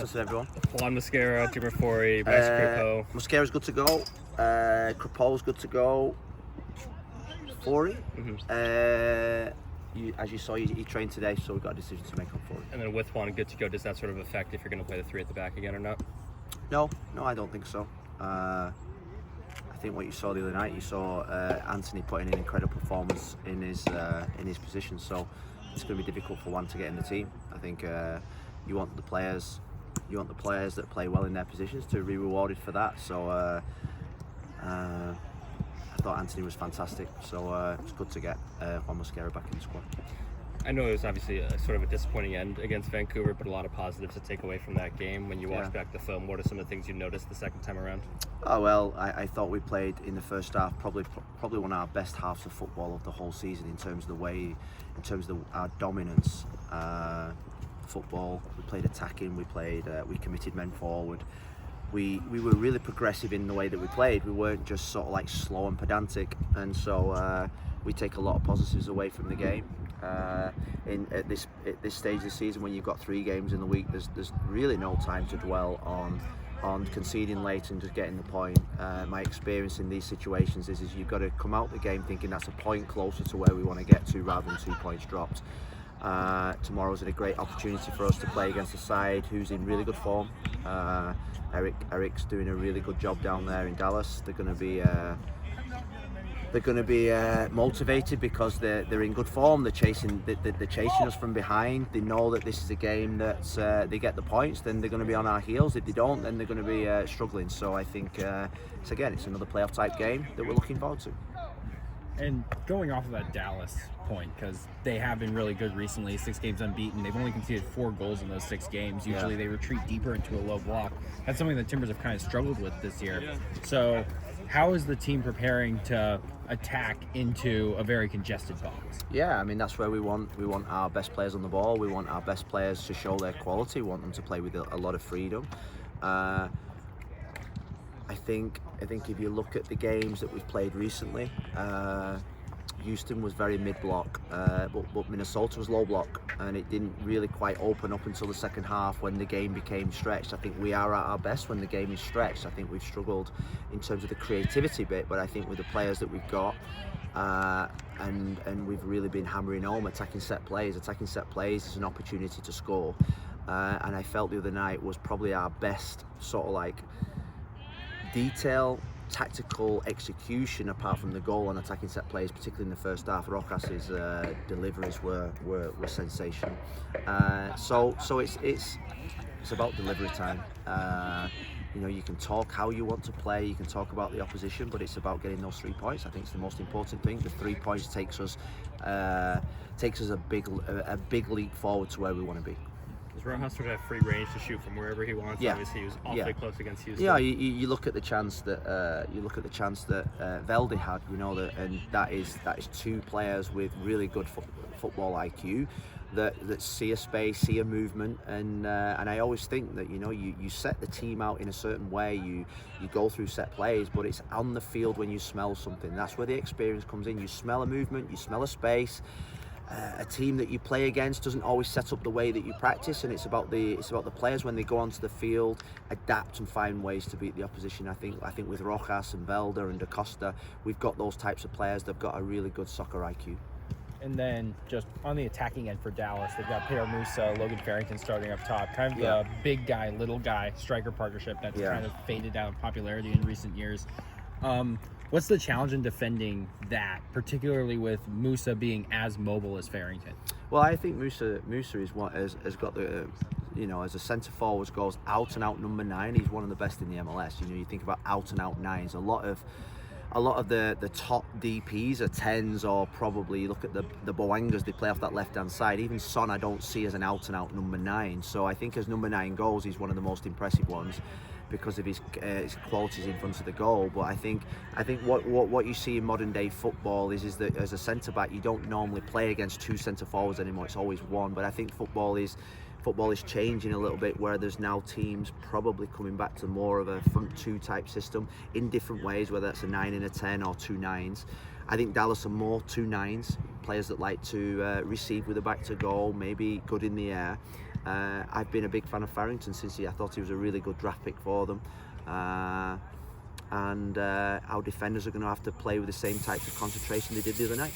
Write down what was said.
to everyone. Juan Mosquera, Jimmer Forey, Max Crepeau. Mosquera's good to go. Crepeau's good to go. Forey. As you saw, he trained today, so we've got a decision to make on Forey. And then with Juan good to go, does that sort of affect if you're going to play the 3 at the back again or not? No, I don't think so. I think what you saw the other night, you saw Anthony put in an incredible performance in his position. So it's going to be difficult for Juan to get in the team. I think you want the players that play well in their positions to be rewarded for that. So I thought Anthony was fantastic. So it's good to get Juan Mosquera back in the squad. I know it was obviously sort of a disappointing end against Vancouver, but a lot of positives to take away from that game. When you watch back the film, what are some of the things you noticed the second time around? Oh well, I thought we played in the first half probably one of our best halves of football of the whole season in terms of our dominance. Football, we played attacking, we committed men forward. We were really progressive in the way that we played. We weren't just sort of like slow and pedantic, and so we take a lot of positives away from the game. At this stage of the season, when you've got 3 games in the week, there's really no time to dwell on conceding late and just getting the point. My experience in these situations is you've got to come out the game thinking that's a point closer to where we want to get to rather than 2 points dropped. Tomorrow's a great opportunity for us to play against a side who's in really good form. Eric's doing a really good job down there in Dallas. They're going to be motivated because they're in good form. They're chasing us from behind. They know that this is a game that they get the points, then they're going to be on our heels. If they don't, then they're going to be struggling. So I think it's another playoff type game that we're looking forward to. And going off of that Dallas point, because they have been really good recently, 6 games unbeaten. They've only conceded 4 goals in those 6 games. Usually they retreat deeper into a low block. That's something that Timbers have kind of struggled with this year. So how is the team preparing to attack into a very congested box? Yeah, I mean, that's where we want our best players on the ball. We want our best players to show their quality. We want them to play with a lot of freedom. I think if you look at the games that we've played recently, Houston was very mid-block, but Minnesota was low-block, and it didn't really quite open up until the second half when the game became stretched. I think we are at our best when the game is stretched. I think we've struggled in terms of the creativity bit, but I think with the players that we've got, and we've really been hammering home attacking set plays. Attacking set plays is an opportunity to score, and I felt the other night was probably our best sort of like detail, tactical execution apart from the goal on attacking set plays, particularly in the first half. Rocas's deliveries were sensational. So it's about delivery time. You can talk how you want to play, you can talk about the opposition, but it's about getting those 3 points. I think it's the most important thing. The 3 points takes us a big leap forward to where we want to be. Does Rojas sort of have free range to shoot from wherever he wants? Yeah. Obviously, he was awfully close against Houston. Yeah, you look at the chance that Velde had. And that is 2 players with really good football IQ that see a space, see a movement, and I always think that you set the team out in a certain way. You go through set plays, but it's on the field when you smell something. That's where the experience comes in. You smell a movement, you smell a space. A team that you play against doesn't always set up the way that you practice, and it's about the players when they go onto the field, adapt and find ways to beat the opposition. I think with Rojas and Velda and Da Costa, we've got those types of players that've got a really good soccer IQ. And then just on the attacking end for Dallas, they've got Pedro Musa, Logan Farrington starting up top. Kind of a big guy, little guy striker partnership that's kind of faded out of popularity in recent years. What's the challenge in defending that, particularly with Musa being as mobile as Farrington? Well, I think Musa is what has got the, as a centre forward, goes out and out number 9. He's one of the best in the MLS. You think about out and out 9s. A lot of the top DPs are 10s, or probably look at the Boangas, they play off that left hand side. Even Son I don't see as an out and out number 9. So I think as number 9 goes, he's one of the most impressive ones because of his qualities in front of the goal. But I think what you see in modern day football is that as a centre back you don't normally play against 2 centre forwards anymore. It's always 1. But I think football is changing a little bit, where there's now teams probably coming back to more of a front 2 type system in different ways, whether that's a 9 and a 10 or 2 9s. I think Dallas are more 2 9s, players that like to receive with the back to goal, maybe good in the air. I've been a big fan of Farrington since I thought he was a really good draft pick for them. And our defenders are going to have to play with the same types of concentration they did the other night.